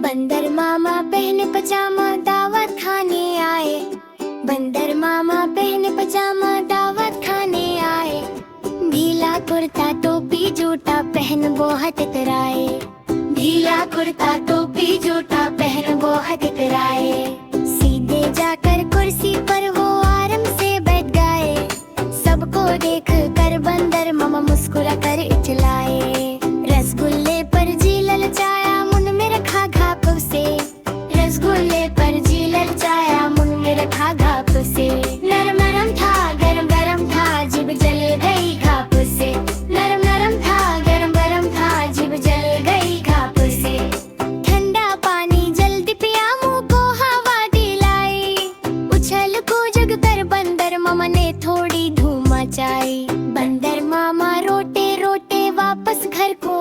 बंदर मामा पहने पजामा दावत खाने आए। बंदर मामा पहने पजामा दावत खाने आए। ढीला कुर्ता टोपी जूता पहन बहुत इतराए। ढीला कुर्ता टोपी जूता पहन बहुत इतराए। सीधे जाकर कुर्सी पर वो आराम से बैठ गए। सबको देख कर बंदर मामा मुस्कुरा कर इचलाए। रसगुल्ले पर जी ललचाया मुंह में रखा घाप से। रसगुल्ले पर जी ललचाया मुंह में रखा घाप से। नरम नरम था गरम गरम था जीभ जल गई घाप से। नरम नरम था गरम गरम था जीभ जल गई घाप से। ठंडा पानी जल्दी पिया मुंह को हवा दिलाई। उछल कूद कर बंदर मामा ने थोड़ी धूम मचाई। बंदर मामा रोते रोते वापस घर को